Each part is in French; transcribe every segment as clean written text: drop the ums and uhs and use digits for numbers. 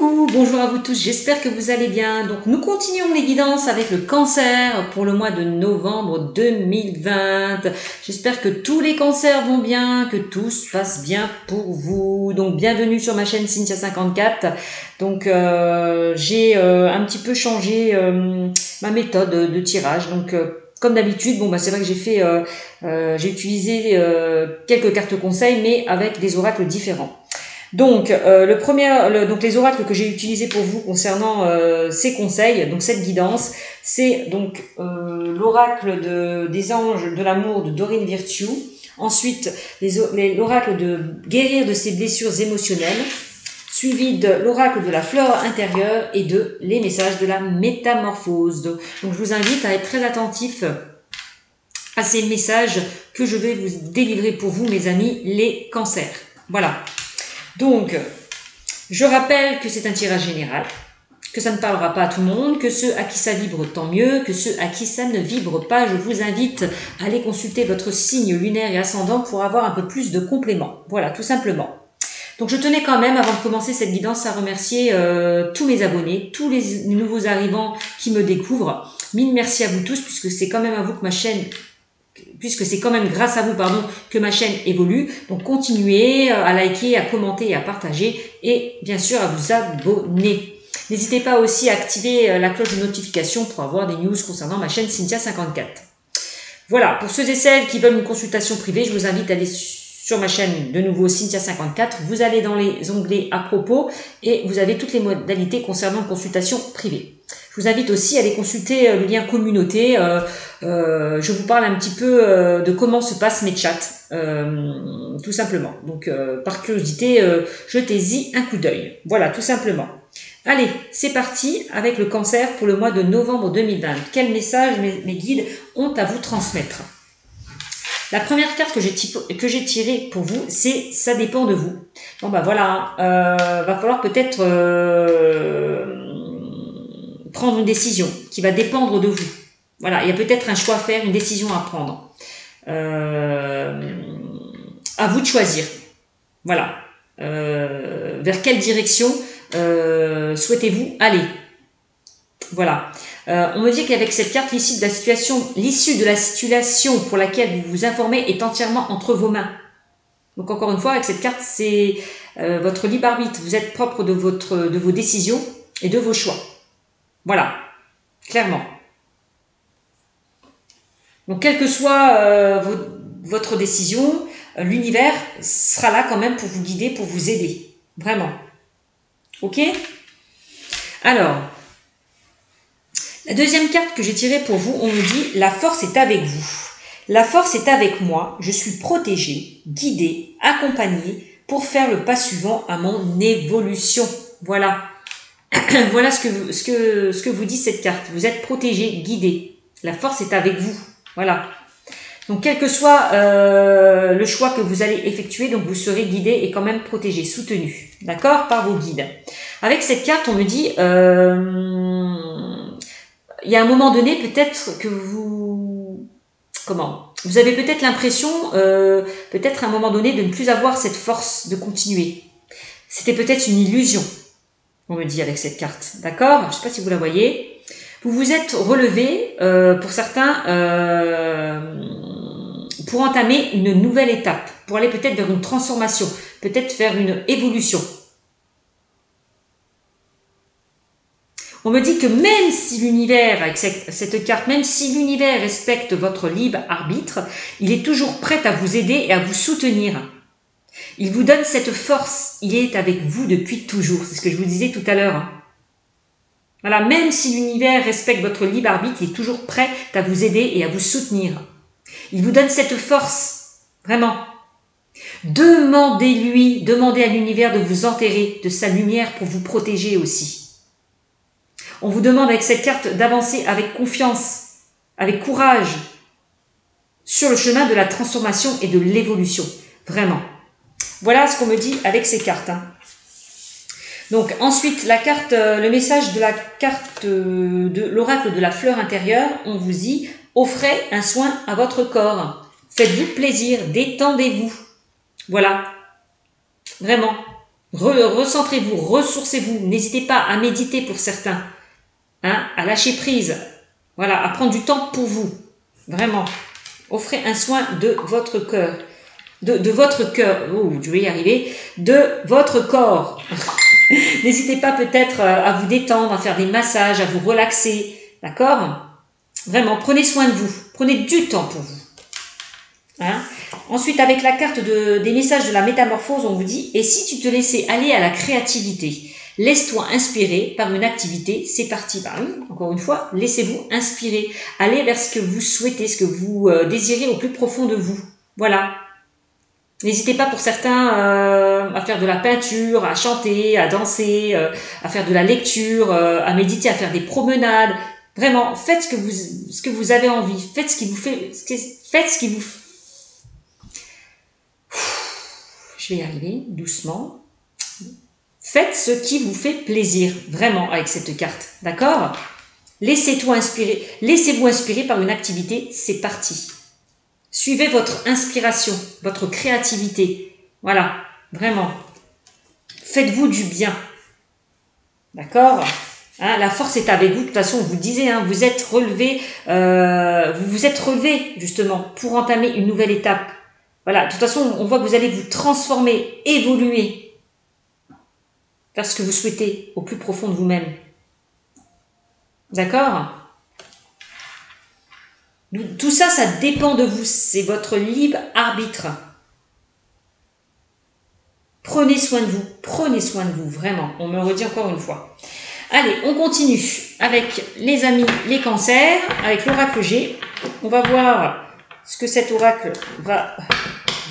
Coucou, bonjour à vous tous, j'espère que vous allez bien. Donc nous continuons les guidances avec le cancer pour le mois de novembre 2020. J'espère que tous les cancers vont bien, que tout se passe bien pour vous. Donc bienvenue sur ma chaîne Cynthia54. Donc j'ai un petit peu changé ma méthode de tirage. Donc comme d'habitude, bon c'est vrai que j'ai utilisé quelques cartes conseils, mais avec des oracles différents. Donc donc les oracles que j'ai utilisés pour vous concernant ces conseils, donc cette guidance, c'est donc l'oracle des anges de l'amour de Dorine Virtue. Ensuite, l'oracle de guérir de ses blessures émotionnelles, suivi de l'oracle de la fleur intérieure et de les messages de la métamorphose. Donc je vous invite à être très attentif à ces messages que je vais vous délivrer pour vous, mes amis, les cancers. Voilà. Donc, je rappelle que c'est un tirage général, que ça ne parlera pas à tout le monde, que ceux à qui ça vibre, tant mieux, que ceux à qui ça ne vibre pas, je vous invite à aller consulter votre signe lunaire et ascendant pour avoir un peu plus de compléments. Voilà, tout simplement. Donc, je tenais quand même, avant de commencer cette guidance, à remercier tous mes abonnés, tous les nouveaux arrivants qui me découvrent. Mille merci à vous tous, puisque c'est quand même à vous que ma chaîne... puisque c'est quand même grâce à vous que ma chaîne évolue. Donc continuez à liker, à commenter et à partager, et bien sûr à vous abonner. N'hésitez pas aussi à activer la cloche de notification pour avoir des news concernant ma chaîne Cynthia54. Voilà, pour ceux et celles qui veulent une consultation privée, je vous invite à aller sur ma chaîne de nouveau Cynthia54. Vous allez dans les onglets à propos et vous avez toutes les modalités concernant une consultation privée. Je vous invite aussi à aller consulter le lien communauté. Je vous parle un petit peu de comment se passent mes chats, tout simplement. Donc, par curiosité, jetez-y un coup d'œil. Voilà, tout simplement. Allez, c'est parti avec le cancer pour le mois de novembre 2020. Quel message mes guides ont à vous transmettre? La première carte que j'ai tirée pour vous, c'est « Ça dépend de vous ». Bon, voilà, va falloir peut-être... prendre une décision qui va dépendre de vous. Voilà, il y a peut-être un choix à faire, une décision à prendre. À vous de choisir. Voilà. Vers quelle direction souhaitez-vous aller? Voilà. On me dit qu'avec cette carte, l'issue de la situation pour laquelle vous vous informez est entièrement entre vos mains. Donc encore une fois, avec cette carte, c'est votre libre arbitre. Vous êtes propre de vos décisions et de vos choix. Voilà, clairement. Donc, quelle que soit votre décision, l'univers sera là quand même pour vous guider, pour vous aider. Vraiment. Ok? Alors, la deuxième carte que j'ai tirée pour vous, on me dit « La force est avec vous. La force est avec moi. Je suis protégée, guidée, accompagnée pour faire le pas suivant à mon évolution. » Voilà. Voilà ce que vous dit cette carte. Vous êtes protégé, guidé. La force est avec vous. Voilà. Donc, quel que soit le choix que vous allez effectuer, donc vous serez guidé et quand même protégé, soutenu. D'accord? Par vos guides. Avec cette carte, on me dit, il y a un moment donné, peut-être que vous... Comment? Vous avez peut-être l'impression, peut-être à un moment donné, de ne plus avoir cette force de continuer. C'était peut-être une illusion. On me dit avec cette carte, d'accord? Je ne sais pas si vous la voyez. Vous vous êtes relevé, pour certains, pour entamer une nouvelle étape, pour aller peut-être vers une transformation, peut-être vers une évolution. On me dit que même si l'univers, avec cette carte, même si l'univers respecte votre libre arbitre, il est toujours prêt à vous aider et à vous soutenir. Il vous donne cette force, il est avec vous depuis toujours, c'est ce que je vous disais tout à l'heure. Voilà, même si l'univers respecte votre libre arbitre, il est toujours prêt à vous aider et à vous soutenir. Il vous donne cette force, vraiment. Demandez-lui, demandez à l'univers de vous enterrer de sa lumière pour vous protéger aussi. On vous demande avec cette carte d'avancer avec confiance, avec courage, sur le chemin de la transformation et de l'évolution, vraiment. Voilà ce qu'on me dit avec ces cartes. Donc ensuite, la carte, le message de la carte de l'oracle de la fleur intérieure, on vous dit « Offrez un soin à votre corps. Faites-vous plaisir, détendez-vous. » Voilà, vraiment. Recentrez-vous, ressourcez-vous. N'hésitez pas à méditer pour certains, hein, à lâcher prise. Voilà, à prendre du temps pour vous. Vraiment. Offrez un soin de votre cœur. De votre cœur. Oh, je vais y arriver. De votre corps. N'hésitez pas peut-être à vous détendre, à faire des massages, à vous relaxer. D'accord? Vraiment, prenez soin de vous. Prenez du temps pour vous. Hein? Ensuite, avec la carte des messages de la métamorphose, on vous dit « Et si tu te laissais aller à la créativité? Laisse-toi inspirer par une activité, c'est parti. » Bah oui, encore une fois, laissez-vous inspirer. Allez vers ce que vous souhaitez, ce que vous désirez au plus profond de vous. Voilà. N'hésitez pas pour certains à faire de la peinture, à chanter, à danser, à faire de la lecture, à méditer, à faire des promenades. Vraiment, faites ce que vous avez envie. Faites ce qui vous fait... Faites ce qui vous... Je vais y arriver doucement. Faites ce qui vous fait plaisir, vraiment, avec cette carte. D'accord? Laissez-vous inspirer par une activité, c'est parti. Suivez votre inspiration, votre créativité. Voilà, vraiment. Faites-vous du bien. D'accord? Hein, la force est avec vous. De toute façon, vous disiez, hein, vous êtes relevé, justement pour entamer une nouvelle étape. Voilà, de toute façon, on voit que vous allez vous transformer, évoluer vers ce que vous souhaitez au plus profond de vous-même. D'accord? Tout ça, ça dépend de vous. C'est votre libre arbitre. Prenez soin de vous, vraiment. On me le redit encore une fois. Allez, on continue avec les amis, les cancers, avec l'oracle G. On va voir ce que cet oracle va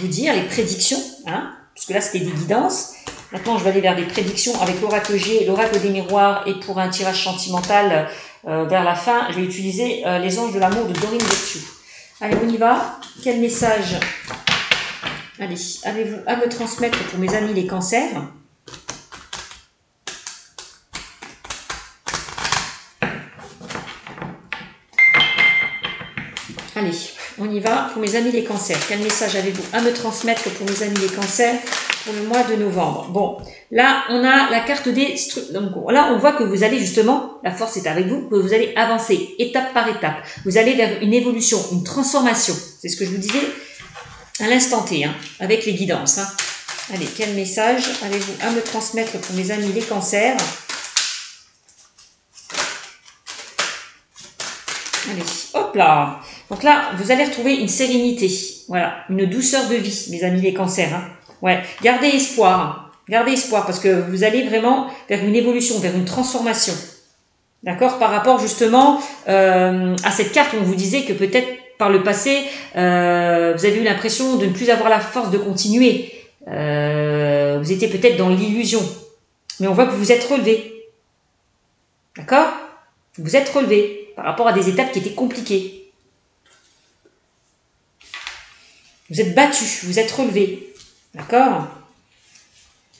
vous dire, les prédictions, hein, puisque là c'était des guidances. Maintenant je vais aller vers des prédictions avec l'oracle G, l'oracle des miroirs, et pour un tirage sentimental vers la fin, je vais utiliser les anges de l'amour de Dorine Virtue. Allez, on y va. Quel message, allez, avez-vous à me transmettre pour mes amis les cancers? Allez, on y va pour mes amis les cancers. Quel message avez-vous à me transmettre pour mes amis les cancers pour le mois de novembre? Bon, là, on a la carte des... Donc là, on voit que vous allez justement, la force est avec vous, que vous allez avancer étape par étape. Vous allez vers une évolution, une transformation. C'est ce que je vous disais à l'instant T, hein, avec les guidances. Hein. Allez, quel message avez-vous à me transmettre pour mes amis les cancers? Allez, hop là. Donc là, vous allez retrouver une sérénité, voilà, une douceur de vie, mes amis les cancers. Hein. Ouais, gardez espoir, parce que vous allez vraiment vers une évolution, vers une transformation. D'accord? Par rapport justement à cette carte où on vous disait que peut-être par le passé, vous avez eu l'impression de ne plus avoir la force de continuer. Vous étiez peut-être dans l'illusion. Mais on voit que vous vous êtes relevé. D'accord? Vous êtes relevé par rapport à des étapes qui étaient compliquées. Vous êtes battu, vous êtes relevé. D'accord?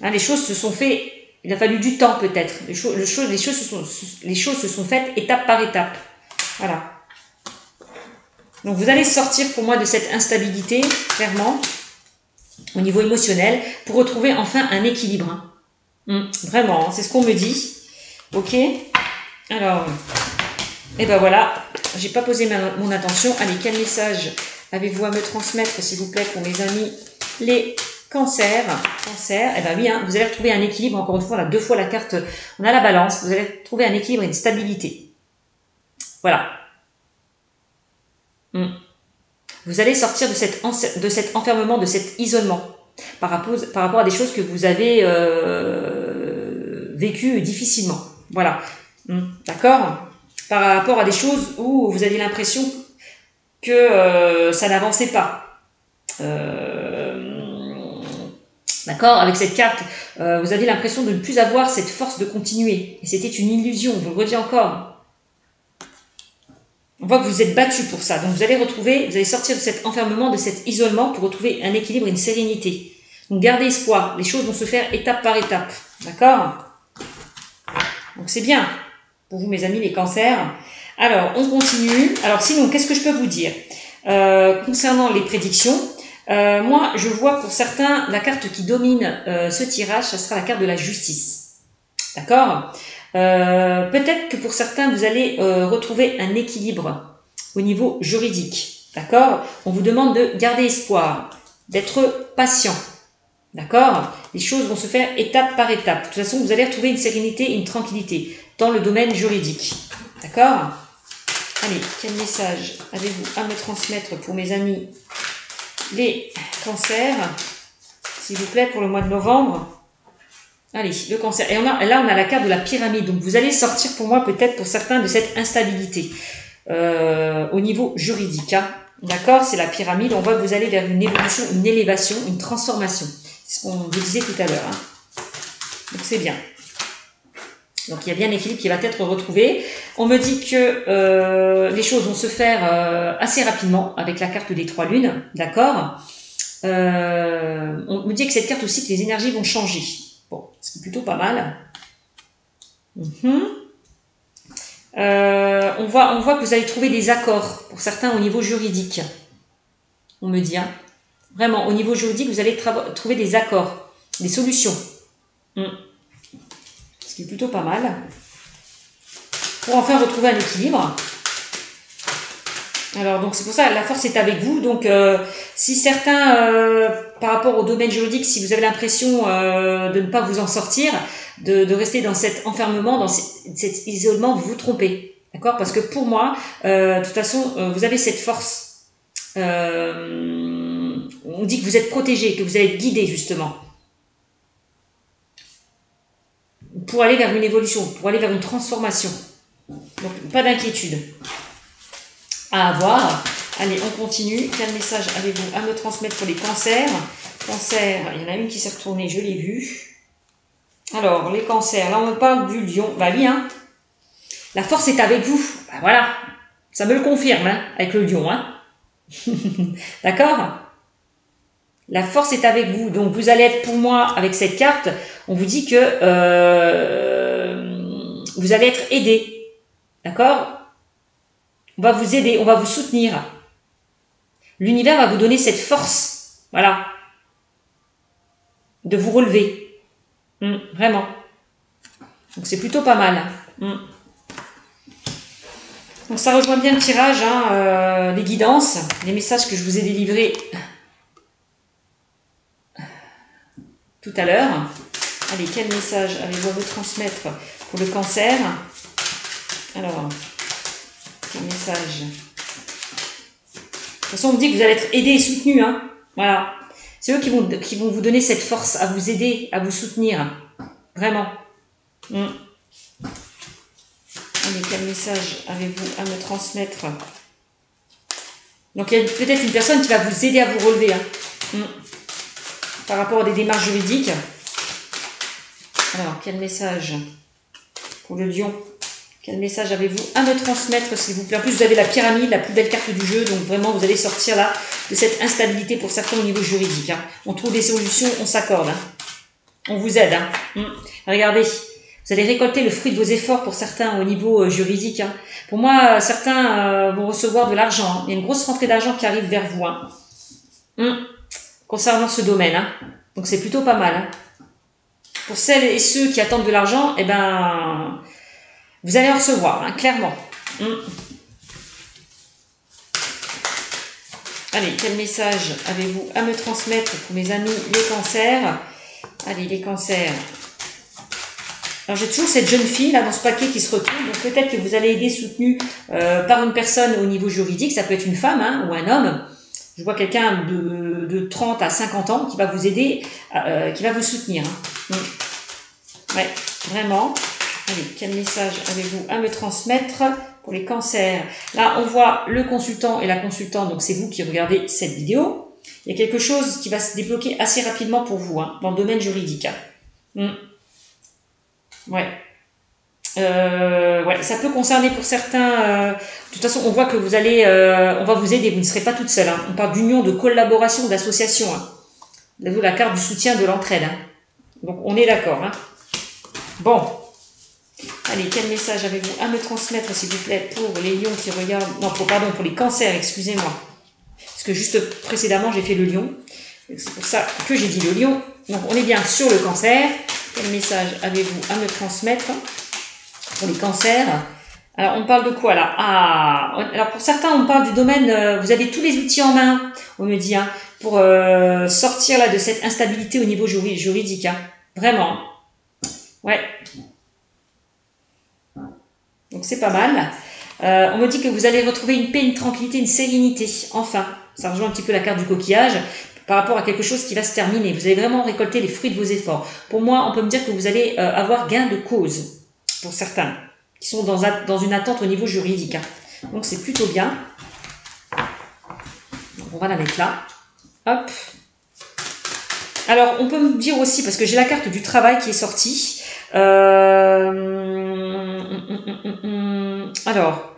Hein, les choses se sont faites, il a fallu du temps peut-être. Les choses se sont faites étape par étape. Voilà. Donc vous allez sortir pour moi de cette instabilité, clairement, au niveau émotionnel, pour retrouver enfin un équilibre. Vraiment, hein, c'est ce qu'on me dit. Ok? Alors, et ben voilà, j'ai pas posé mon attention. Allez, quel message avez-vous à me transmettre, s'il vous plaît, pour mes amis les cancers? Eh ben oui, hein, vous allez retrouver un équilibre. Encore une fois, on a deux fois la carte, on a la balance. Vous allez trouver un équilibre et une stabilité. Voilà. Vous allez sortir de cet enfermement, de cet isolement, par rapport à des choses que vous avez vécues difficilement. Voilà. D'accord? Par rapport à des choses où vous aviez l'impression que ça n'avançait pas. D'accord? Avec cette carte, vous aviez l'impression de ne plus avoir cette force de continuer. Et c'était une illusion, je vous le redis encore. On voit que vous êtes battu pour ça. Donc vous allez sortir de cet enfermement, de cet isolement pour retrouver un équilibre et une sérénité. Donc gardez espoir. Les choses vont se faire étape par étape. D'accord? Donc c'est bien pour vous, mes amis, les cancers. Alors, on continue. Alors sinon, qu'est-ce que je peux vous dire concernant les prédictions? Moi, je vois pour certains, la carte qui domine ce tirage, ça sera la carte de la justice. D'accord? Peut-être que pour certains, vous allez retrouver un équilibre au niveau juridique. D'accord? On vous demande de garder espoir, d'être patient. D'accord? Les choses vont se faire étape par étape. De toute façon, vous allez retrouver une sérénité et une tranquillité dans le domaine juridique. D'accord? Allez, quel message avez-vous à me transmettre pour mes amis les cancers, s'il vous plaît, pour le mois de novembre? Allez, le cancer. Et là, on a la carte de la pyramide. Donc, vous allez sortir pour moi, peut-être pour certains, de cette instabilité au niveau juridique. Hein. D'accord? C'est la pyramide. On voit que vous allez vers une évolution, une élévation, une transformation. C'est ce qu'on vous disait tout à l'heure. Hein. Donc, c'est bien. Donc, il y a bien l'équilibre qui va être retrouvé. On me dit que les choses vont se faire assez rapidement avec la carte des 3 lunes. D'accord? On me dit que cette carte aussi, que les énergies vont changer. Bon, c'est plutôt pas mal. On voit que vous allez trouver des accords, pour certains au niveau juridique. On me dit, hein. Vraiment, au niveau juridique, vous allez trouver des accords, des solutions. Ce qui est plutôt pas mal. Pour enfin retrouver un équilibre. Alors, donc c'est pour ça, la force est avec vous. Donc, si certains, par rapport au domaine juridique, si vous avez l'impression de ne pas vous en sortir, de rester dans cet enfermement, dans cet isolement, vous vous trompez. D'accord? Parce que pour moi, de toute façon, vous avez cette force. On dit que vous êtes protégé, que vous allez être guidé, justement. Pour aller vers une évolution, pour aller vers une transformation. Donc, pas d'inquiétude à avoir. Allez, on continue. Quel message avez-vous à me transmettre pour les cancers? Cancer, il y en a une qui s'est retournée, je l'ai vue. Alors, les cancers, là on me parle du lion. Bah oui, hein. La force est avec vous. Bah voilà. Ça me le confirme, hein, avec le lion, hein. D'accord? La force est avec vous. Donc, vous allez être, pour moi, avec cette carte, on vous dit que vous allez être aidé. D'accord? On va vous aider, on va vous soutenir. L'univers va vous donner cette force, voilà, de vous relever. Vraiment. Donc c'est plutôt pas mal. Donc ça rejoint bien le tirage, hein, les guidances, les messages que je vous ai délivrés tout à l'heure. Allez, quel message avez-vous à me transmettre pour le cancer? Alors, quel message? De toute façon, on me dit que vous allez être aidé et soutenu. Hein. Voilà. C'est eux qui vont vous donner cette force à vous aider, à vous soutenir. Vraiment. Allez, quel message avez-vous à me transmettre? Donc, il y a peut-être une personne qui va vous aider à vous relever. Hein. Par rapport à des démarches juridiques. Alors, quel message pour le lion? Quel message avez-vous à me transmettre, s'il vous plaît? En plus, vous avez la pyramide, la plus belle carte du jeu. Donc, vraiment, vous allez sortir là de cette instabilité pour certains au niveau juridique. Hein. On trouve des solutions, on s'accorde. Hein. On vous aide. Hein. Regardez, vous allez récolter le fruit de vos efforts pour certains au niveau juridique. Hein. Pour moi, certains vont recevoir de l'argent. Hein. Il y a une grosse rentrée d'argent qui arrive vers vous. Hein. Concernant ce domaine. Hein. Donc, c'est plutôt pas mal. Hein. Pour celles et ceux qui attendent de l'argent, eh ben... vous allez en recevoir, hein, clairement. Allez, quel message avez-vous à me transmettre pour mes amis les cancers? Allez, les cancers. Alors, j'ai toujours cette jeune fille là dans ce paquet qui se retrouve. Donc, peut-être que vous allez aider, soutenu par une personne au niveau juridique. Ça peut être une femme hein, ou un homme. Je vois quelqu'un de 30 à 50 ans qui va vous aider, qui va vous soutenir. Hein. Ouais, vraiment. Allez, quel message avez-vous à me transmettre pour les cancers? Là, on voit le consultant et la consultante, donc c'est vous qui regardez cette vidéo. Il y a quelque chose qui va se débloquer assez rapidement pour vous, hein, dans le domaine juridique. Hein. Ouais. Ouais, ça peut concerner pour certains... de toute façon, on voit que vous allez... on va vous aider, vous ne serez pas toute seule. Hein. On parle d'union, de collaboration, d'association. Hein. Vous avez la carte du soutien, de l'entraide. Hein. Donc, on est d'accord. Hein. Bon. Allez, quel message avez-vous à me transmettre, s'il vous plaît, pour les lions qui regardent... Non, pardon, pour les cancers, excusez-moi. puisque juste précédemment, j'ai fait le lion. C'est pour ça que j'ai dit le lion. Donc, on est bien sur le cancer. Quel message avez-vous à me transmettre pour les cancers? Alors, on parle de quoi là? Alors pour certains, on parle du domaine, vous avez tous les outils en main, on me dit, hein, pour sortir là de cette instabilité au niveau juridique. Hein. Vraiment. Ouais. Donc c'est pas mal. On me dit que vous allez retrouver une paix, une tranquillité, une sérénité. Enfin, ça rejoint un petit peu la carte du coquillage par rapport à quelque chose qui va se terminer. Vous allez vraiment récolter les fruits de vos efforts. Pour moi, on peut me dire que vous allez avoir gain de cause, pour certains, qui sont dans une attente au niveau juridique. Hein. Donc c'est plutôt bien. Donc, on va la mettre là. Hop. Alors, on peut me dire aussi, parce que j'ai la carte du travail qui est sortie. Alors,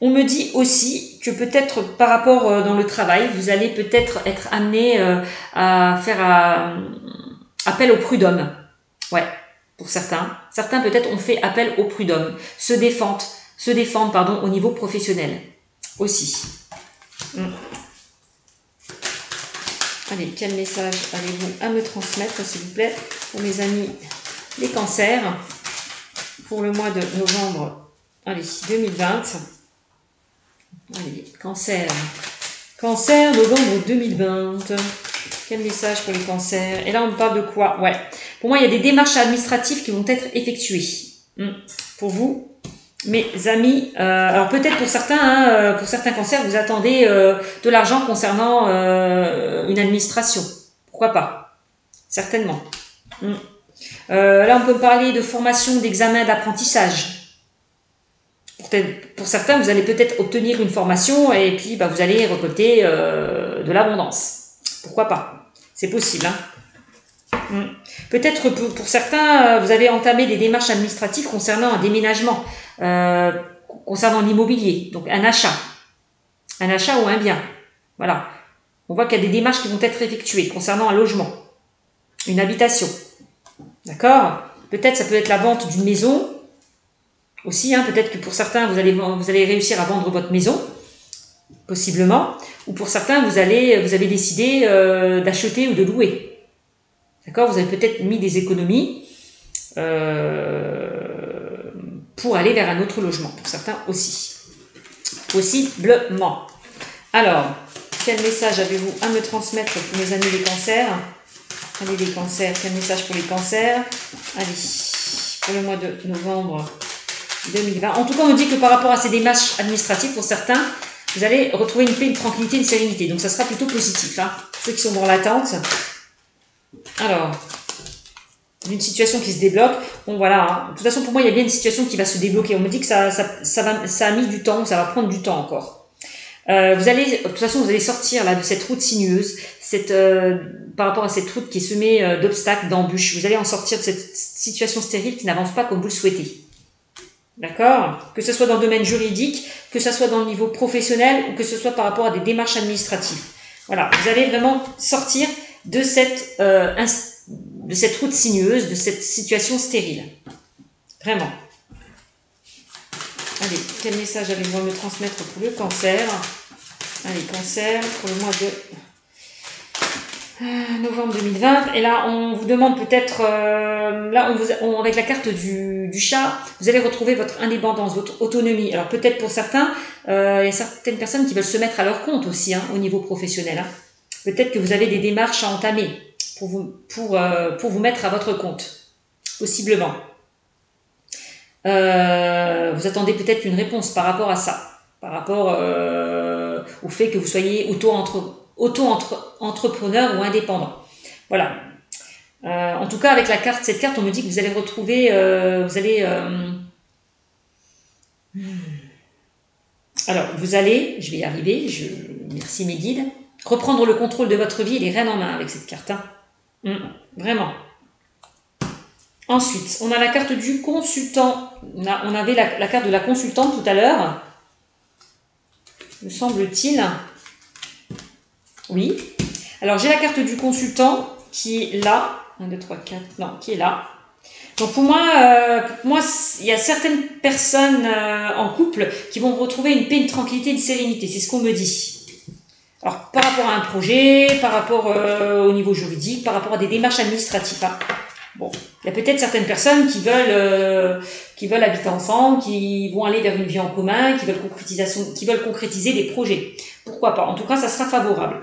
on me dit aussi que peut-être par rapport dans le travail, vous allez peut-être être amené à faire appel au prud'homme. Ouais, pour certains. Certains peut-être ont fait appel au prud'homme. Se défendent, au niveau professionnel aussi. Allez, quel message avez-vous à me transmettre, s'il vous plaît, pour mes amis les cancers, pour le mois de novembre, allez, 2020. Allez, cancer. Cancer, novembre 2020. Quel message pour les cancers? Et là, on me parle de quoi? Ouais. Pour moi, il y a des démarches administratives qui vont être effectuées. Pour vous, mes amis, alors peut-être pour certains cancers, vous attendez de l'argent concernant une administration. Pourquoi pas? Certainement. Là, on peut parler de formation, d'examen, d'apprentissage. Pour certains, vous allez peut-être obtenir une formation et puis vous allez récolter de l'abondance. Pourquoi pas? C'est possible. Hein. Peut-être pour certains, vous avez entamé des démarches administratives concernant un déménagement, concernant l'immobilier, donc un achat ou un bien. Voilà. On voit qu'il y a des démarches qui vont être effectuées concernant un logement, une habitation. D'accord? Peut-être ça peut être la vente d'une maison aussi. Hein, peut-être que pour certains, vous allez réussir à vendre votre maison, possiblement. Ou pour certains, vous avez décidé d'acheter ou de louer. D'accord? Vous avez peut-être mis des économies pour aller vers un autre logement. Pour certains aussi. Possiblement. Alors, quel message avez-vous à me transmettre pour mes amis les cancers? Allez, les cancers, quel message pour les cancers? Allez, pour le mois de novembre 2020. En tout cas, on me dit que par rapport à ces démarches administratives, pour certains, vous allez retrouver une paix, une tranquillité, une sérénité. Donc, ça sera plutôt positif. Hein. Ceux qui sont dans l'attente. Alors, d'une situation qui se débloque. Bon, voilà. Hein. De toute façon, pour moi, il y a bien une situation qui va se débloquer. On me dit que ça a mis du temps, ça va prendre du temps encore. De toute façon, vous allez sortir là de cette route sinueuse, par rapport à cette route qui est semée d'obstacles, d'embûches. Vous allez en sortir de cette situation stérile qui n'avance pas comme vous le souhaitez. D'accord? Que ce soit dans le domaine juridique, que ce soit dans le niveau professionnel ou que ce soit par rapport à des démarches administratives. Voilà, vous allez vraiment sortir de cette route sinueuse, de cette situation stérile. Vraiment. Allez, quel message avez-vous à me transmettre pour le cancer? Allez, cancer, pour le mois de novembre 2020. Et là, on vous demande peut-être, avec la carte du chat, vous allez retrouver votre indépendance, votre autonomie. Alors peut-être pour certains, il y a certaines personnes qui veulent se mettre à leur compte aussi, hein, au niveau professionnel. Hein. Peut-être que vous avez des démarches à entamer pour vous mettre à votre compte, possiblement. Vous attendez peut-être une réponse par rapport à ça, par rapport au fait que vous soyez auto-entrepreneur ou indépendant. Voilà. En tout cas, avec cette carte, on me dit que vous allez retrouver, je vais y arriver, merci mes guides, reprendre le contrôle de votre vie et les rênes en main avec cette carte. Hein. Vraiment. Ensuite, on a la carte du consultant. On avait la carte de la consultante tout à l'heure. Me semble-t-il. Oui. Alors, j'ai la carte du consultant qui est là. 1, 2, 3, 4. Non, qui est là. Donc, pour moi, il y a certaines personnes en couple qui vont retrouver une paix, une tranquillité, une sérénité. C'est ce qu'on me dit. Alors, par rapport à un projet, par rapport au niveau juridique, par rapport à des démarches administratives. Hein. Bon, il y a peut-être certaines personnes qui veulent habiter ensemble, qui vont aller vers une vie en commun, qui veulent concrétiser des projets. Pourquoi pas? En tout cas, ça sera favorable.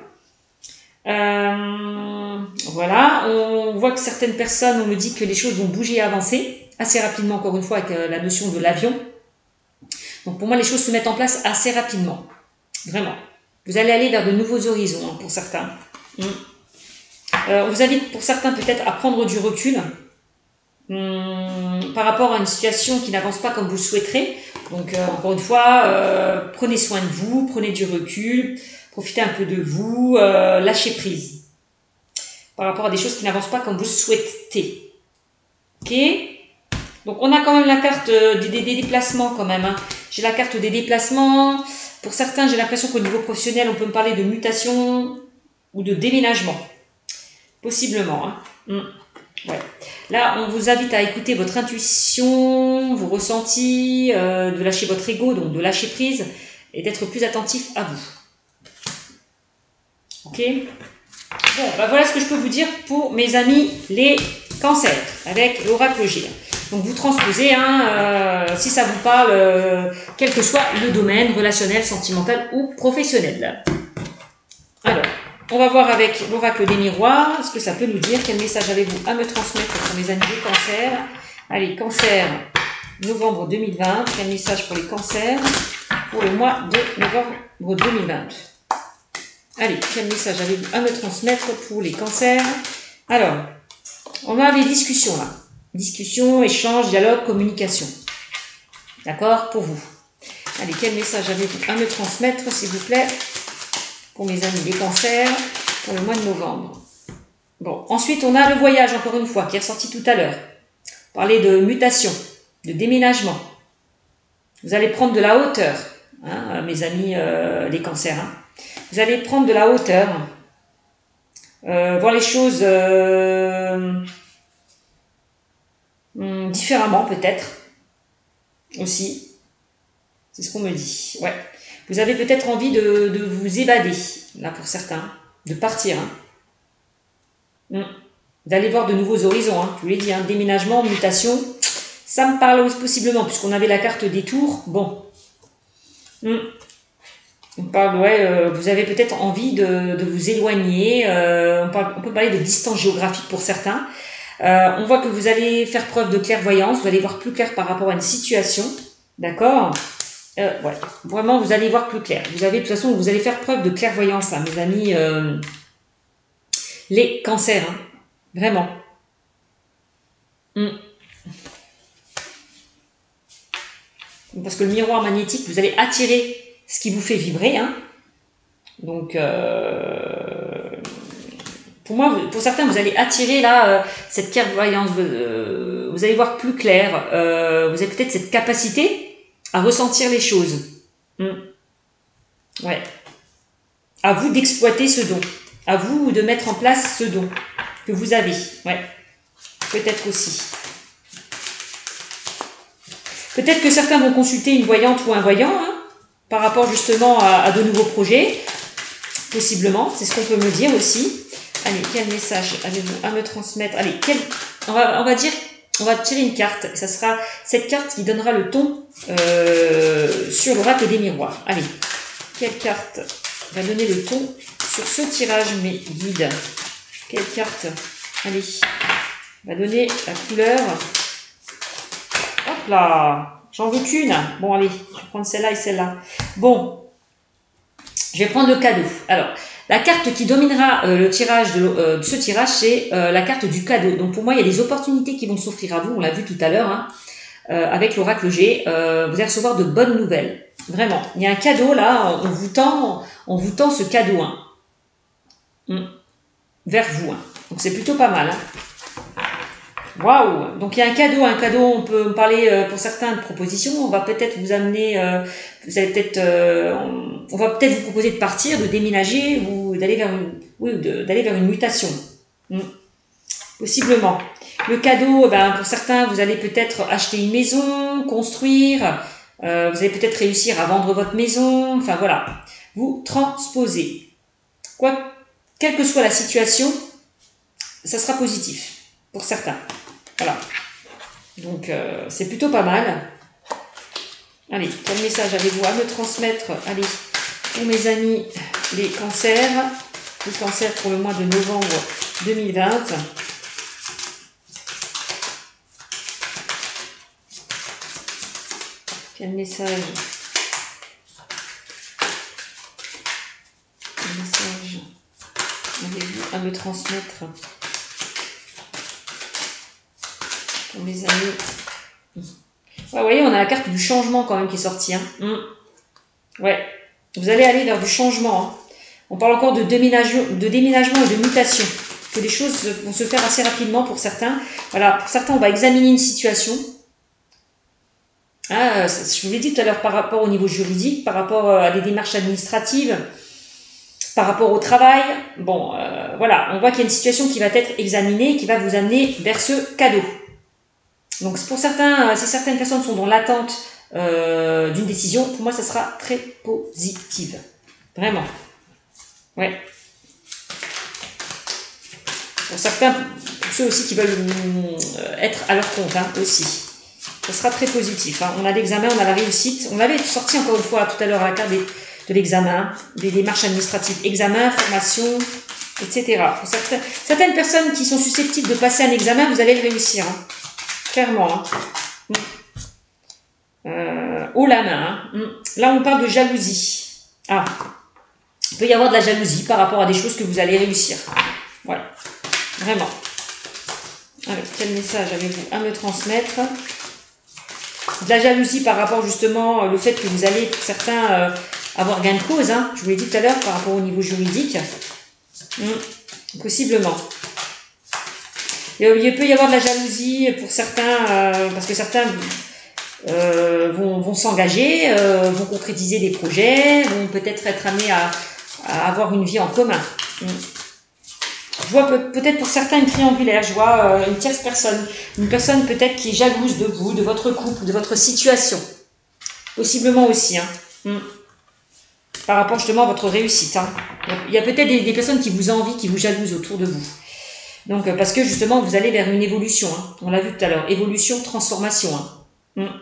Voilà, on voit que certaines personnes, on me dit que les choses vont bouger et avancer assez rapidement, encore une fois, avec la notion de l'avion. Donc pour moi, les choses se mettent en place assez rapidement. Vraiment. Vous allez aller vers de nouveaux horizons, hein, pour certains. On vous invite pour certains peut-être à prendre du recul par rapport à une situation qui n'avance pas comme vous le souhaiterez. Donc encore une fois, prenez soin de vous, prenez du recul, profitez un peu de vous, lâchez prise par rapport à des choses qui n'avancent pas comme vous le souhaitez. Ok? Donc on a quand même la carte des déplacements quand même. Hein. J'ai la carte des déplacements. Pour certains, j'ai l'impression qu'au niveau professionnel, on peut me parler de mutation ou de déménagement. Possiblement. Hein. Ouais. Là, on vous invite à écouter votre intuition, vos ressentis, de lâcher votre ego, donc de lâcher prise et d'être plus attentif à vous. Ok? Bon, bah voilà ce que je peux vous dire pour mes amis les cancers avec l'oracle G. Donc vous transposez, hein, si ça vous parle, quel que soit le domaine, relationnel, sentimental ou professionnel. Alors, on va voir avec l'oracle des miroirs, ce que ça peut nous dire, quel message avez-vous à me transmettre pour mes amis les cancers. Allez, cancer, novembre 2020, quel message pour les cancers pour le mois de novembre 2020. Allez, quel message avez-vous à me transmettre pour les cancers? Alors, on a les discussions là. Discussion, échange, dialogue, communication. D'accord? Pour vous. Allez, quel message avez-vous à me transmettre, s'il vous plaît, pour mes amis les cancers, pour le mois de novembre? Bon, ensuite, on a le voyage, encore une fois, qui est ressorti tout à l'heure. Parler de mutation, de déménagement. Vous allez prendre de la hauteur, hein, mes amis les cancers. Hein. Vous allez prendre de la hauteur, voir les choses différemment peut-être aussi. C'est ce qu'on me dit. Ouais. Vous avez peut-être envie de vous évader, là pour certains, de partir. Hein. D'aller voir de nouveaux horizons. Hein. Je vous l'ai dit, hein, déménagement, mutation, ça me parle possiblement, puisqu'on avait la carte des tours. Bon. On parle, ouais, vous avez peut-être envie de vous éloigner. On peut parler de distance géographique pour certains. On voit que vous allez faire preuve de clairvoyance, vous allez voir plus clair par rapport à une situation, d'accord? Ouais, vraiment, vous allez voir plus clair. Vous avez, de toute façon, vous allez faire preuve de clairvoyance, hein, mes amis, les cancers, hein, vraiment. Parce que le miroir magnétique, vous allez attirer ce qui vous fait vibrer, hein. Donc, pour moi, pour certains, vous allez attirer là cette clairvoyance. Vous allez voir plus clair. Vous avez peut-être cette capacité à ressentir les choses. Ouais. À vous d'exploiter ce don. À vous de mettre en place ce don que vous avez. Ouais. Peut-être aussi. Peut-être que certains vont consulter une voyante ou un voyant, hein, par rapport justement à de nouveaux projets. Possiblement, c'est ce qu'on peut me dire aussi. Allez, quel message avez-vous à me transmettre? Allez, on va tirer une carte. Ça sera cette carte qui donnera le ton sur l'oracle des miroirs. Allez, quelle carte va donner le ton sur ce tirage, mes guides? Quelle carte, allez, va donner la couleur? Hop là, j'en veux qu'une. Bon, allez, je vais prendre celle-là et celle-là. Bon, je vais prendre le cadeau. Alors, la carte qui dominera le tirage de ce tirage, c'est la carte du cadeau. Donc pour moi, il y a des opportunités qui vont s'offrir à vous. On l'a vu tout à l'heure, hein, avec l'oracle G. Vous allez recevoir de bonnes nouvelles. Vraiment. Il y a un cadeau là, on vous tend ce cadeau, hein, vers vous. Hein. Donc c'est plutôt pas mal. Hein. Waouh! Donc il y a un cadeau, on peut me parler pour certains de propositions, on va peut-être vous amener, on va peut-être vous proposer de partir, de déménager ou d'aller vers une mutation. Possiblement. Le cadeau, pour certains, vous allez peut-être acheter une maison, construire, vous allez peut-être réussir à vendre votre maison, enfin voilà. Vous transposez. quelle que soit la situation, ça sera positif pour certains. Voilà. Donc, c'est plutôt pas mal. Allez, quel message avez-vous à me transmettre? Allez, pour mes amis, les cancers pour le mois de novembre 2020. Quel message avez-vous à me transmettre pour mes amis? Ouais, vous voyez, on a la carte du changement quand même qui est sortie. Hein. Ouais, vous allez aller vers du changement. Hein. On parle encore de déménagement et de mutation. Que les choses vont se faire assez rapidement pour certains. Voilà, pour certains, on va examiner une situation. Ah, je vous l'ai dit tout à l'heure par rapport au niveau juridique, par rapport à des démarches administratives, par rapport au travail. Bon, voilà, on voit qu'il y a une situation qui va être examinée et qui va vous amener vers ce cadeau. Donc pour certains, si certaines personnes sont dans l'attente d'une décision, pour moi ça sera très positive. Vraiment. Ouais. Pour certains, pour ceux aussi qui veulent être à leur compte hein, aussi. Ça sera très positif. Hein. On a l'examen, on a la réussite. On avait sorti encore une fois tout à l'heure à la carte de l'examen, des démarches administratives, examen, formation, etc. Pour certaines personnes qui sont susceptibles de passer un examen, vous allez le réussir. Hein. Clairement. Hein. Haut la main. Hein. Là, on parle de jalousie. Ah. Il peut y avoir de la jalousie par rapport à des choses que vous allez réussir. Voilà. Vraiment. Alors, quel message avez-vous à me transmettre? De la jalousie par rapport justement au fait que vous allez, pour certains, avoir gain de cause. Hein. Je vous l'ai dit tout à l'heure par rapport au niveau juridique. Possiblement. Il peut y avoir de la jalousie pour certains, parce que certains vont s'engager, vont concrétiser des projets, vont peut-être être amenés à avoir une vie en commun. Je vois peut-être pour certains une triangulaire, je vois une tierce personne, une personne peut-être qui est jalouse de vous, de votre couple, de votre situation. Possiblement aussi, hein. Par rapport justement à votre réussite. Hein. Il y a peut-être des personnes qui vous envient, qui vous jalousent autour de vous. Donc, parce que justement, vous allez vers une évolution. Hein. On l'a vu tout à l'heure. Évolution, transformation. Hein.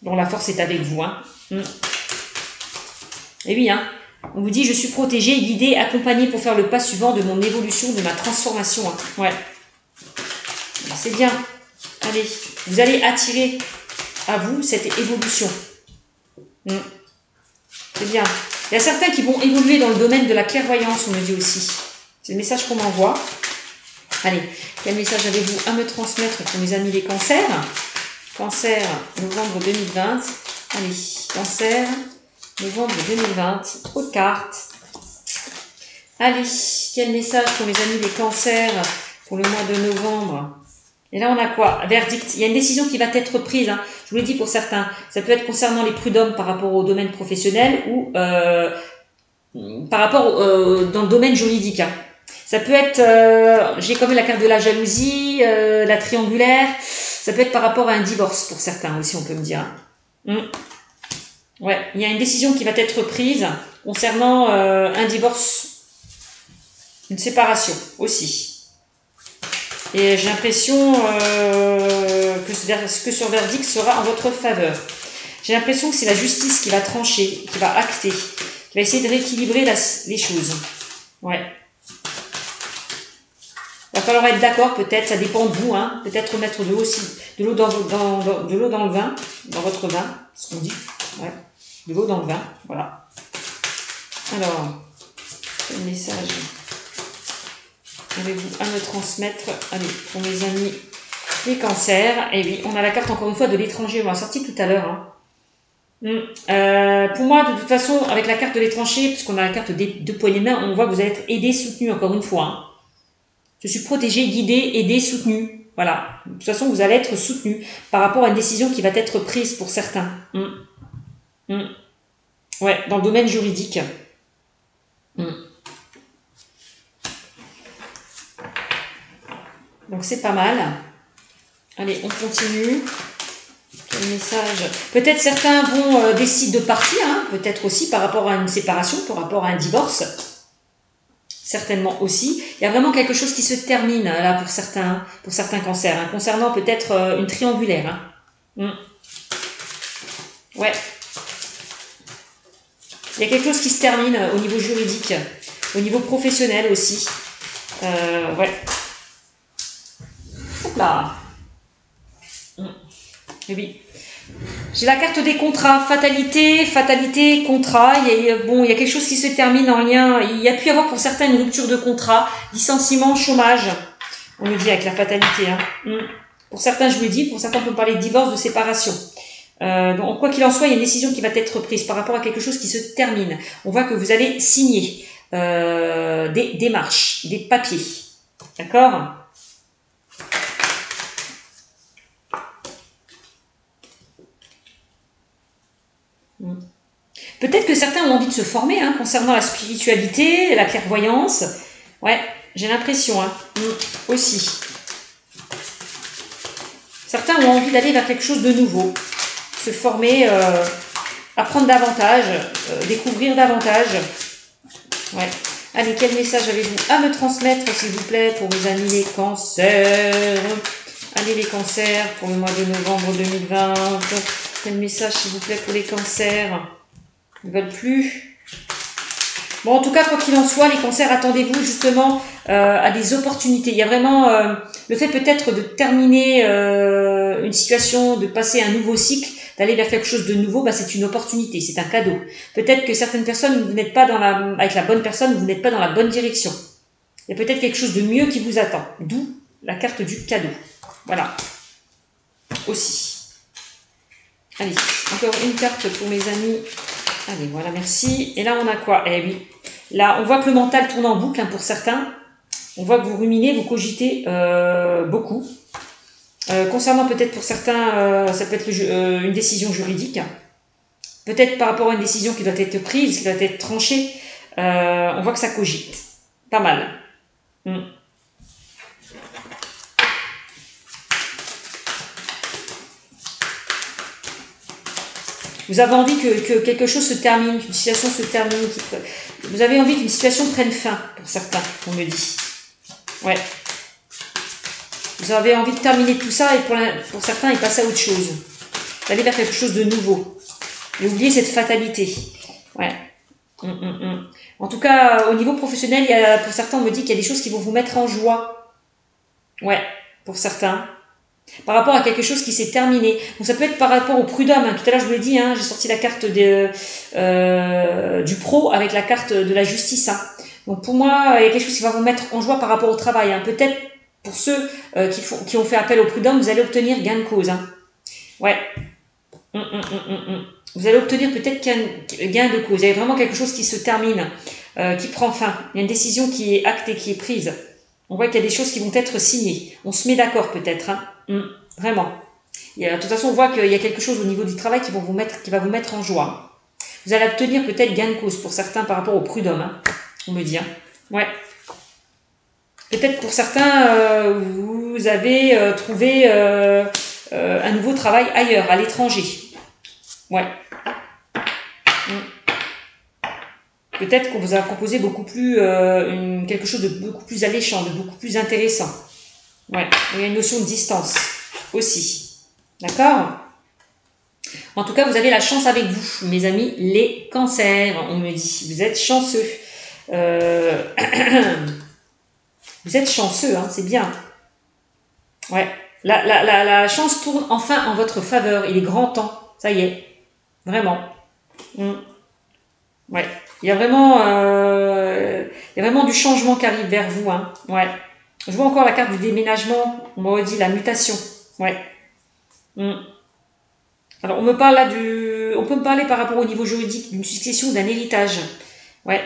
Dont la force est avec vous. Hein. Et oui, hein. On vous dit, je suis protégé, guidé, accompagné pour faire le pas suivant de mon évolution, de ma transformation. Hein. Ouais. C'est bien. Allez, vous allez attirer à vous cette évolution. C'est bien. Il y a certains qui vont évoluer dans le domaine de la clairvoyance, on me dit aussi. C'est le message qu'on m'envoie. Allez, quel message avez-vous à me transmettre pour mes amis les cancers? Cancer, novembre 2020. Allez, cancer, novembre 2020. Trop de cartes. Allez, quel message pour mes amis les cancers pour le mois de novembre? Et là, on a quoi? Verdict. Il y a une décision qui va être prise. Hein. Je vous l'ai dit pour certains. Ça peut être concernant les prud'hommes par rapport au domaine professionnel ou par rapport dans le domaine juridique. Hein. Ça peut être, j'ai quand même la carte de la jalousie, la triangulaire. Ça peut être par rapport à un divorce pour certains aussi, on peut me dire. Ouais, il y a une décision qui va être prise concernant un divorce, une séparation aussi. Et j'ai l'impression que ce verdict sera en votre faveur. J'ai l'impression que c'est la justice qui va trancher, qui va acter, qui va essayer de rééquilibrer les choses. Ouais. Il va falloir être d'accord, peut-être, ça dépend de vous, hein. Peut-être mettre de l'eau dans le vin, dans votre vin, ce qu'on dit. Ouais. De l'eau dans le vin, voilà. Alors, quel message avez-vous à me transmettre? Allez, pour mes amis les cancers. Et oui, on a la carte encore une fois de l'étranger, on l'a sorti tout à l'heure. Hein. Pour moi, de toute façon, avec la carte de l'étranger, puisqu'on a la carte des deux poignées de main, on voit que vous allez être aidé, soutenu encore une fois. Hein. Je suis protégé, guidé, aidé, soutenu. Voilà. De toute façon, vous allez être soutenu par rapport à une décision qui va être prise pour certains. Ouais, dans le domaine juridique. Donc c'est pas mal. Allez, on continue. Quel message? Peut-être certains vont décider de partir, hein, peut-être aussi par rapport à une séparation, par rapport à un divorce. certainement aussi. Il y a vraiment quelque chose qui se termine là pour certains cancers, hein, concernant peut-être une triangulaire. Hein. Ouais. Il y a quelque chose qui se termine au niveau juridique, au niveau professionnel aussi. Ouais. Hop là. Oui. J'ai la carte des contrats, fatalité, contrat. Il y a quelque chose qui se termine en lien. Il y a pu y avoir pour certains une rupture de contrat, licenciement, chômage. On le dit avec la fatalité. Hein. Pour certains, je vous le dis, pour certains, on peut parler de divorce, de séparation. Donc, quoi qu'il en soit, il y a une décision qui va être prise par rapport à quelque chose qui se termine. On voit que vous allez signer des démarches, des papiers. D'accord ? Peut-être que certains ont envie de se former hein, concernant la spiritualité, la clairvoyance. Ouais, j'ai l'impression hein, aussi. Certains ont envie d'aller vers quelque chose de nouveau, se former, apprendre davantage, découvrir davantage. Ouais. Allez, quel message avez-vous à me transmettre, s'il vous plaît, pour mes amis les cancers? Allez, les cancers, pour le mois de novembre 2020. Quel message, s'il vous plaît, pour les cancers? Ils ne veulent plus. Bon, en tout cas, quoi qu'il en soit, les cancers, attendez-vous justement à des opportunités. Il y a vraiment le fait peut-être de terminer une situation, de passer un nouveau cycle, d'aller vers quelque chose de nouveau, bah, c'est une opportunité, c'est un cadeau. Peut-être que certaines personnes, vous n'êtes pas avec la bonne personne, vous n'êtes pas dans la bonne direction. Il y a peut-être quelque chose de mieux qui vous attend. D'où la carte du cadeau. Voilà. Aussi. Allez, encore une carte pour mes amis. Allez, voilà, merci. Et là, on a quoi? Eh oui. Là, on voit que le mental tourne en boucle hein, pour certains. On voit que vous ruminez, vous cogitez beaucoup. Concernant peut-être pour certains, ça peut être une décision juridique. Peut-être par rapport à une décision qui doit être prise, qui doit être tranchée. On voit que ça cogite. Pas mal. Vous avez envie que quelque chose se termine, qu'une situation se termine. Vous avez envie qu'une situation prenne fin, pour certains, on me dit. Ouais. Vous avez envie de terminer tout ça et pour certains, ils passent à autre chose. D'aller vers quelque chose de nouveau. Et oublier cette fatalité. Ouais. En tout cas, au niveau professionnel, pour certains, on me dit qu'il y a des choses qui vont vous mettre en joie. Ouais, pour certains. Par rapport à quelque chose qui s'est terminé. Donc ça peut être par rapport au prud'homme. Hein. Tout à l'heure, je vous l'ai dit, hein, j'ai sorti la carte du pro avec la carte de la justice. Hein. Donc pour moi, il y a quelque chose qui va vous mettre en joie par rapport au travail. Hein. Peut-être pour ceux qui ont fait appel au prud'homme, vous allez obtenir gain de cause. Hein. Ouais. Vous allez obtenir peut-être gain de cause. Il y a vraiment quelque chose qui se termine, qui prend fin. Il y a une décision qui est actée, qui est prise. On voit qu'il y a des choses qui vont être signées. On se met d'accord peut-être. Hein. Vraiment. Et de toute façon, on voit qu'il y a quelque chose au niveau du travail qui va vous mettre en joie. Vous allez obtenir peut-être gain de cause pour certains par rapport au prud'homme. Hein, on me dit. Hein. Ouais. Peut-être pour certains, vous avez trouvé un nouveau travail ailleurs, à l'étranger. Ouais. Peut-être qu'on vous a proposé beaucoup plus quelque chose de beaucoup plus alléchant, de beaucoup plus intéressant. Ouais. Il y a une notion de distance aussi. D'accord? En tout cas, vous avez la chance avec vous, mes amis, les cancers, on me dit. Vous êtes chanceux. Vous êtes chanceux, hein, c'est bien. Ouais. La chance tourne enfin en votre faveur. Il est grand temps. Ça y est. Vraiment. Ouais. Il y a vraiment du changement qui arrive vers vous. Hein. Ouais. Je vois encore la carte du déménagement. On m'a dit la mutation. Ouais. Alors, on me parle là on peut me parler par rapport au niveau juridique d'une succession, d'un héritage. Ouais.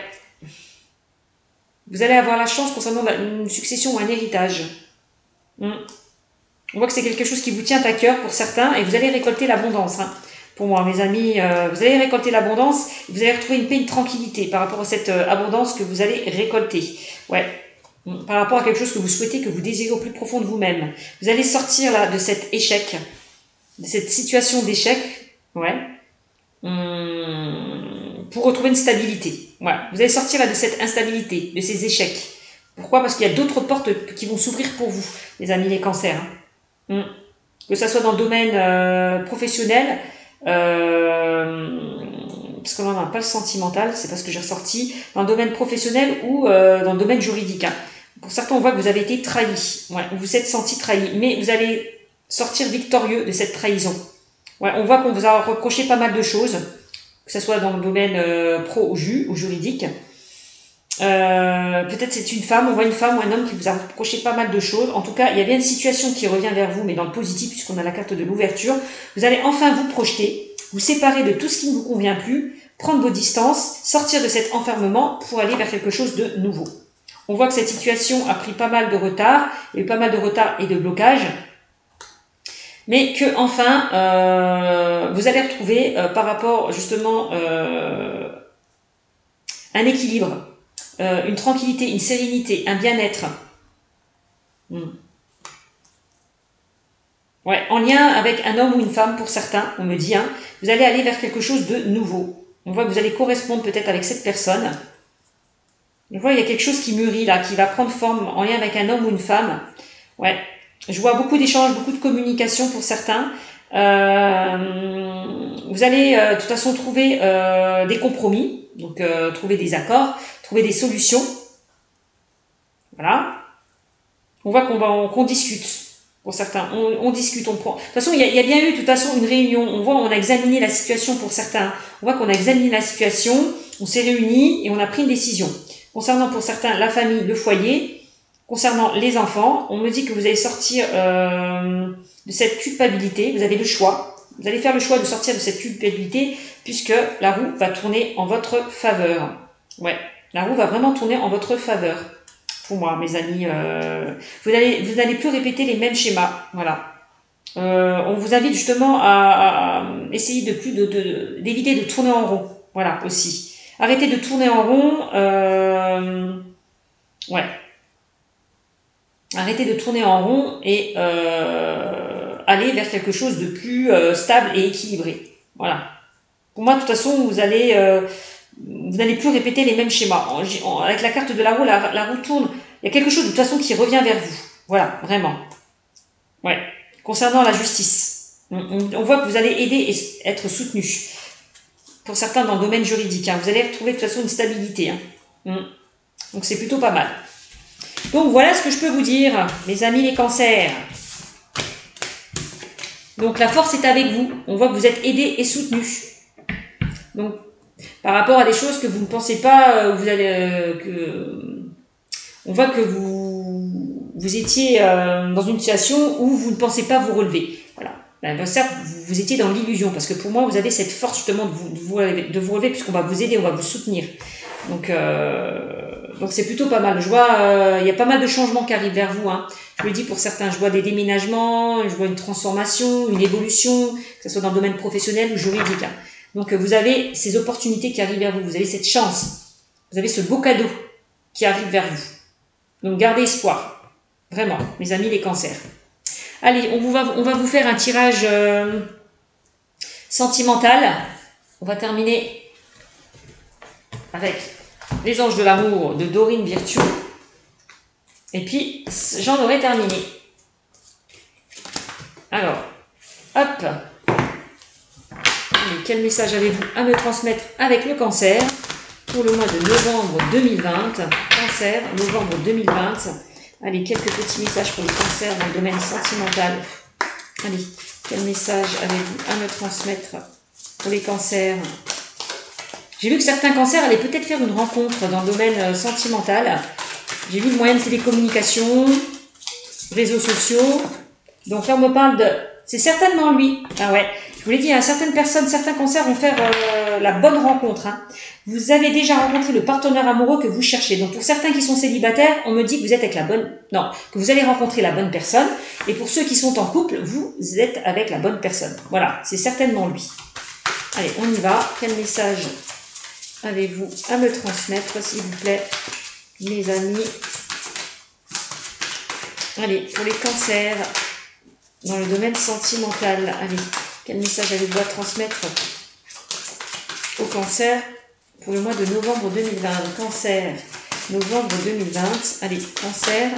Vous allez avoir la chance concernant une succession ou un héritage. On voit que c'est quelque chose qui vous tient à cœur pour certains et vous allez récolter l'abondance. Hein. Pour moi, mes amis, vous allez récolter l'abondance et vous allez retrouver une paix, une tranquillité par rapport à cette abondance que vous allez récolter. Ouais. Par rapport à quelque chose que vous souhaitez, que vous désirez au plus profond de vous-même. Vous allez sortir là de cet échec, de cette situation d'échec. Ouais. pour retrouver une stabilité. Voilà. Vous allez sortir là, de cette instabilité, de ces échecs. Pourquoi? Parce qu'il y a d'autres portes qui vont s'ouvrir pour vous, les amis les cancers. Que ça soit dans le domaine professionnel, parce qu'on n'en a pas le sentimental, c'est pas ce que j'ai ressorti, dans le domaine professionnel ou dans le domaine juridique. Hein. Pour certains, on voit que vous avez été trahi, ouais, vous vous êtes senti trahi, mais vous allez sortir victorieux de cette trahison. Ouais, on voit qu'on vous a reproché pas mal de choses, que ce soit dans le domaine pro ou juridique. Peut-être c'est une femme, on voit une femme ou un homme qui vous a reproché pas mal de choses. En tout cas, il y a bien une situation qui revient vers vous, mais dans le positif, puisqu'on a la carte de l'ouverture. Vous allez enfin vous projeter, vous séparer de tout ce qui ne vous convient plus, prendre vos distances, sortir de cet enfermement pour aller vers quelque chose de nouveau. On voit que cette situation a pris pas mal de retard, il y a eu pas mal de retard et de blocage, mais que enfin vous allez retrouver par rapport justement un équilibre. Une tranquillité, une sérénité, un bien-être. Ouais, en lien avec un homme ou une femme pour certains, on me dit, hein, vous allez aller vers quelque chose de nouveau. On voit que vous allez correspondre peut-être avec cette personne. On voit qu'il y a quelque chose qui mûrit là, qui va prendre forme en lien avec un homme ou une femme. Ouais, je vois beaucoup d'échanges, beaucoup de communication pour certains. Vous allez de toute façon trouver des compromis, donc trouver des accords, trouver des solutions. Voilà. On voit qu'on discute. Pour certains, on discute, on prend. De toute façon, il y a bien eu de toute façon une réunion. On voit, on a examiné la situation pour certains. On voit qu'on a examiné la situation, on s'est réunis et on a pris une décision. Concernant pour certains la famille, le foyer, concernant les enfants, on me dit que vous allez sortir de cette culpabilité. Vous avez le choix. Vous allez faire le choix de sortir de cette culpabilité puisque la roue va tourner en votre faveur. Ouais, la roue va vraiment tourner en votre faveur. Pour moi, mes amis, vous n'allez plus répéter les mêmes schémas. Voilà. On vous invite justement à essayer d'éviter de tourner en rond. Voilà, aussi. Arrêtez de tourner en rond. Ouais. Arrêtez de tourner en rond et aller vers quelque chose de plus stable et équilibré. Voilà. Pour moi, de toute façon, vous n'allez plus répéter les mêmes schémas. Avec la carte de la roue, la roue tourne. Il y a quelque chose de toute façon qui revient vers vous. Voilà, vraiment. Ouais. Concernant la justice, on voit que vous allez aider et être soutenu. Pour certains dans le domaine juridique, hein. Vous allez retrouver de toute façon une stabilité. Hein. Donc c'est plutôt pas mal. Donc voilà ce que je peux vous dire, mes amis les cancers. Donc la force est avec vous. On voit que vous êtes aidés et soutenus. Donc par rapport à des choses que vous ne pensez pas, on voit que vous étiez dans une situation où vous ne pensez pas vous relever. Voilà. Ben, certes, vous étiez dans l'illusion, parce que pour moi, vous avez cette force justement de vous relever, puisqu'on va vous aider, on va vous soutenir. Donc c'est plutôt pas mal. Je vois, il y a pas mal de changements qui arrivent vers vous. Hein. Je le dis pour certains, je vois des déménagements, je vois une transformation, une évolution, que ce soit dans le domaine professionnel ou juridique. Hein. Donc vous avez ces opportunités qui arrivent vers vous, vous avez cette chance, vous avez ce beau cadeau qui arrive vers vous. Donc gardez espoir, vraiment, mes amis les cancers. Allez, on va vous faire un tirage sentimental. On va terminer avec les anges de l'amour de Dorine Virtue. Et puis, j'en aurai terminé. Alors, hop. Allez, quel message avez-vous à me transmettre avec le cancer pour le mois de novembre 2020. Cancer, novembre 2020. Allez, quelques petits messages pour les cancers dans le domaine sentimental. Allez, quel message avez-vous à me transmettre pour les cancers? J'ai vu que certains cancers allaient peut-être faire une rencontre dans le domaine sentimental. J'ai vu le moyen de télécommunication, réseaux sociaux. Donc là, on me parle de... C'est certainement lui. Ah ouais, je vous l'ai dit, hein, certaines personnes, certains cancers vont faire la bonne rencontre. Hein. Vous avez déjà rencontré le partenaire amoureux que vous cherchez. Donc pour certains qui sont célibataires, on me dit que vous êtes avec la bonne... Non, que vous allez rencontrer la bonne personne. Et pour ceux qui sont en couple, vous êtes avec la bonne personne. Voilà, c'est certainement lui. Allez, on y va. Quel message avez-vous à me transmettre, s'il vous plaît, mes amis? Allez, pour les cancers, dans le domaine sentimental, allez, quel message avez-vous à transmettre au cancer pour le mois de novembre 2020. Cancer, novembre 2020. Allez, cancer.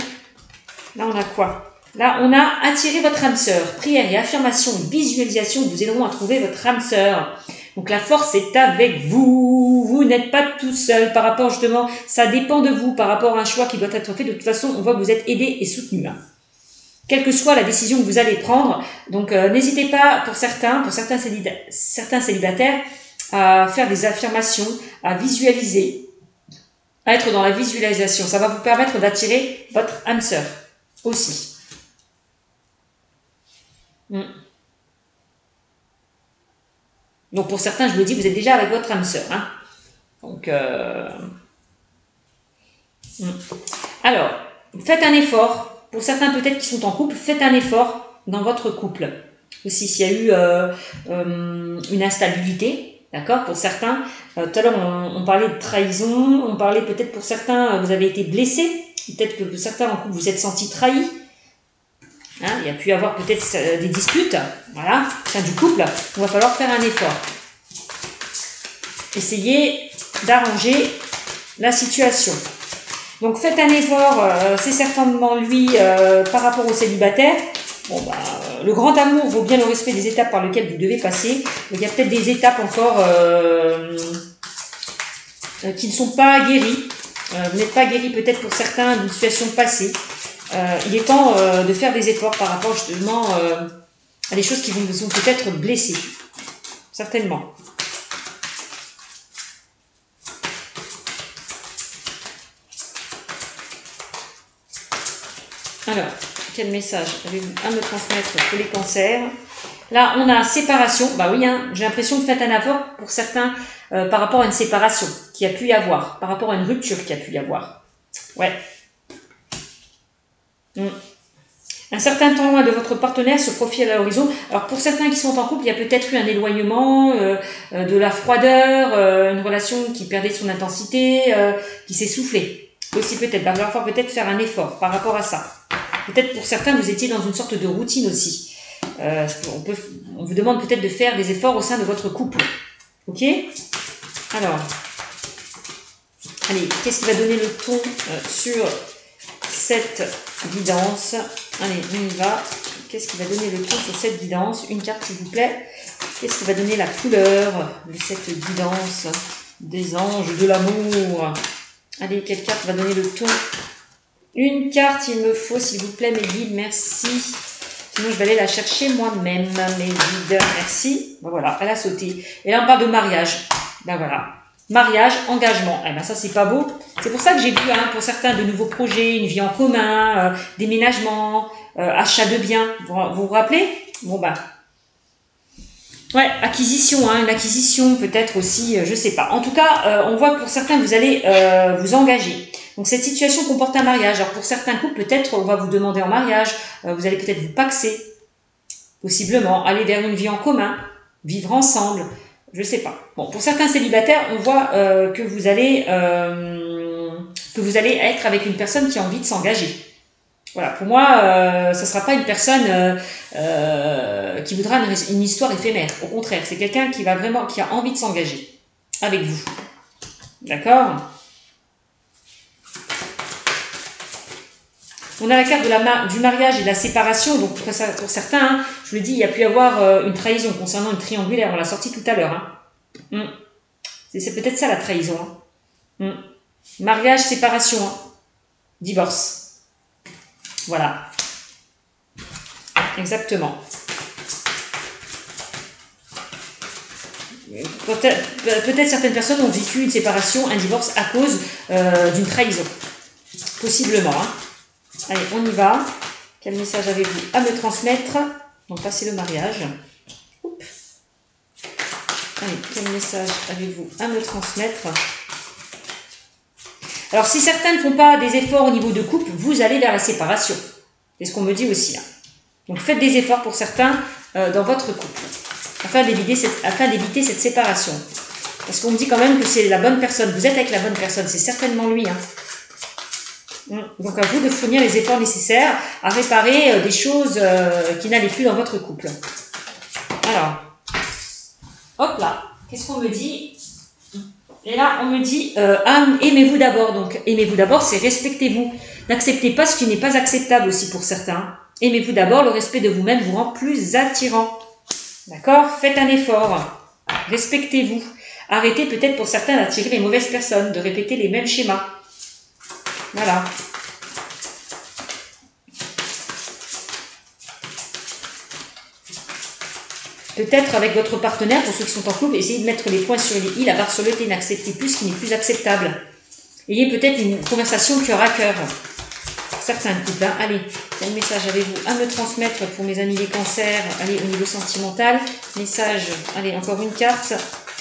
Là, on a quoi? Là, on a attiré votre âme sœur. Prière et affirmation, visualisation vous aideront à trouver votre âme sœur. Donc, la force est avec vous. Vous n'êtes pas tout seul par rapport, justement, ça dépend de vous par rapport à un choix qui doit être fait. De toute façon, on voit que vous êtes aidé et soutenu. Quelle que soit la décision que vous allez prendre. Donc, n'hésitez pas, pour certains célibataires, à faire des affirmations, à visualiser, à être dans la visualisation. Ça va vous permettre d'attirer votre âme sœur aussi. Donc, pour certains, je vous le dis, vous êtes déjà avec votre âme sœur. Hein. Donc, alors, faites un effort. Pour certains peut-être qui sont en couple, faites un effort dans votre couple. Aussi, s'il y a eu une instabilité, d'accord. Pour certains, tout à l'heure on parlait de trahison, on parlait peut-être pour certains, vous avez été blessé, peut-être que pour certains en couple vous êtes sentis trahis. Hein, il y a pu y avoir peut-être des disputes, voilà, au sein du couple. Il va falloir faire un effort. Essayez d'arranger la situation. Donc faites un effort, c'est certainement lui par rapport au célibataire. Bon, bah, le grand amour vaut bien le respect des étapes par lesquelles vous devez passer. Il y a peut-être des étapes encore qui ne sont pas guéries. Vous n'êtes pas guéri peut-être pour certains d'une situation passée. Il est temps de faire des efforts par rapport justement à des choses qui vous ont peut-être blessé. Certainement. Alors, quel message avez-vous à me transmettre pour les cancers? Là, on a séparation. Bah oui, hein, j'ai l'impression que vous faites un effort pour certains par rapport à une séparation qui a pu y avoir, par rapport à une rupture qui a pu y avoir. Ouais. Un certain temps loin de votre partenaire se profile à l'horizon. Alors, pour certains qui sont en couple, il y a peut-être eu un éloignement, de la froideur, une relation qui perdait son intensité, qui s'essoufflait. Aussi peut-être, il va falloir peut-être faire un effort par rapport à ça. Peut-être pour certains, vous étiez dans une sorte de routine aussi. On vous demande peut-être de faire des efforts au sein de votre couple. Ok? Alors, allez, qu'est-ce qui va donner le ton sur cette guidance? Allez, on y va. Qu'est-ce qui va donner le ton sur cette guidance? Une carte, s'il vous plaît. Qu'est-ce qui va donner la couleur de cette guidance des anges, de l'amour? Allez, quelle carte va donner le ton? Une carte, il me faut, s'il vous plaît, mes guides, merci. Sinon, je vais aller la chercher moi-même, mes guides, merci. Ben voilà, elle a sauté. Et là, on parle de mariage. Ben voilà. Mariage, engagement. Eh ben ça, c'est pas beau. C'est pour ça que j'ai vu, hein, pour certains, de nouveaux projets, une vie en commun, déménagement, achat de biens. Vous vous rappelez? Bon, ben. Ouais, acquisition, hein, une acquisition peut-être aussi, je sais pas. En tout cas, on voit que pour certains, vous allez vous engager. Donc cette situation comporte un mariage. Alors pour certains couples, peut-être on va vous demander en mariage, vous allez peut-être vous paxer, possiblement, aller vers une vie en commun, vivre ensemble, je sais pas. Bon, pour certains célibataires, on voit que vous allez être avec une personne qui a envie de s'engager. Voilà, pour moi, ce ne sera pas une personne qui voudra une histoire éphémère. Au contraire, c'est quelqu'un qui a envie de s'engager avec vous. D'accord? On a la carte du mariage et de la séparation. Donc pour certains, hein, je vous l'ai dit, il y a pu y avoir une trahison concernant une triangulaire. On l'a sorti tout à l'heure. Hein. C'est peut-être ça la trahison. Hein. Mariage, séparation, hein. Divorce. Voilà. Exactement. Peut-être certaines personnes ont vécu une séparation, un divorce à cause d'une trahison. Possiblement. Hein. Allez, on y va. Quel message avez-vous à me transmettre? Donc, là, c'est le mariage. Oups. Allez, quel message avez-vous à me transmettre? Alors, si certains ne font pas des efforts au niveau de couple, vous allez vers la séparation. C'est ce qu'on me dit aussi. Hein. Donc, faites des efforts pour certains dans votre couple, afin d'éviter cette séparation. Parce qu'on me dit quand même que c'est la bonne personne. Vous êtes avec la bonne personne. C'est certainement lui. Hein. Donc, à vous de fournir les efforts nécessaires à réparer des choses qui n'allaient plus dans votre couple. Alors, hop là, qu'est-ce qu'on me dit? Et là, on me dit, aimez-vous d'abord. Donc, aimez-vous d'abord, c'est respectez-vous. N'acceptez pas ce qui n'est pas acceptable aussi pour certains. Aimez-vous d'abord, le respect de vous-même vous rend plus attirant. D'accord? Faites un effort. Respectez-vous. Arrêtez peut-être pour certains d'attirer les mauvaises personnes, de répéter les mêmes schémas. Voilà. Peut-être avec votre partenaire, pour ceux qui sont en couple, essayez de mettre les points sur les i, la barre sur le t, n'acceptez plus ce qui n'est plus acceptable. Ayez peut-être une conversation cœur à cœur. Certains couples, hein. Allez, quel message avez-vous à me transmettre pour mes amis les cancers? Allez, au niveau sentimental, message, allez, encore une carte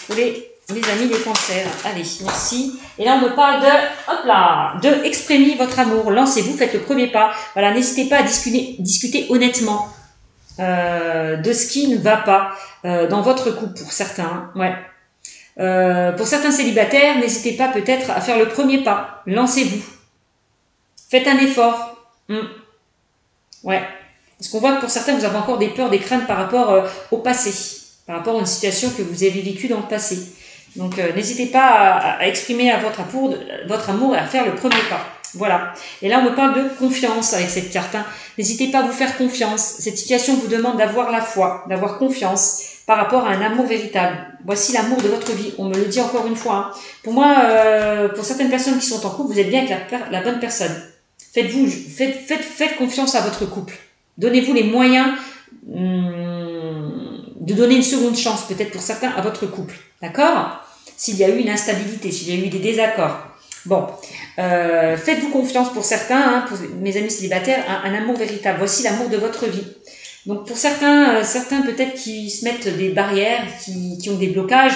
pour les amis les cancers. Allez, merci. Et là, on me parle de, hop là, de exprimer votre amour. Lancez-vous, faites le premier pas. Voilà, n'hésitez pas à discuter honnêtement de ce qui ne va pas dans votre couple pour certains. Ouais. Pour certains célibataires, n'hésitez pas peut-être à faire le premier pas. Lancez-vous. Faites un effort. Ouais. Parce qu'on voit que pour certains, vous avez encore des peurs, des craintes par rapport au passé, par rapport à une situation que vous avez vécue dans le passé. Donc, n'hésitez pas à exprimer à votre amour et à faire le premier pas. Voilà. Et là, on me parle de confiance avec cette carte. Hein. N'hésitez pas à vous faire confiance. Cette situation vous demande d'avoir la foi, d'avoir confiance par rapport à un amour véritable. Voici l'amour de votre vie. On me le dit encore une fois. Hein. Pour moi, pour certaines personnes qui sont en couple, vous êtes bien avec la bonne personne. Faites confiance à votre couple. Donnez-vous les moyens de donner une seconde chance, peut-être pour certains, à votre couple. D'accord? S'il y a eu une instabilité, s'il y a eu des désaccords. Bon, faites-vous confiance pour certains, hein, pour mes amis célibataires, un amour véritable. Voici l'amour de votre vie. Donc pour certains peut-être qui se mettent des barrières, qui ont des blocages,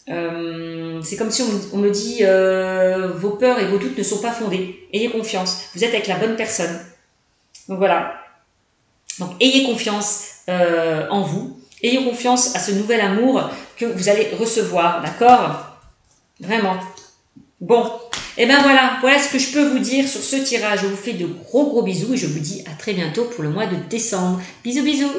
c'est comme si on me dit vos peurs et vos doutes ne sont pas fondés. Ayez confiance, vous êtes avec la bonne personne. Donc voilà. Donc ayez confiance en vous, ayez confiance à ce nouvel amour que vous allez recevoir, d'accord? Vraiment. Bon, et ben voilà ce que je peux vous dire sur ce tirage. Je vous fais de gros bisous et je vous dis à très bientôt pour le mois de décembre. Bisous bisous.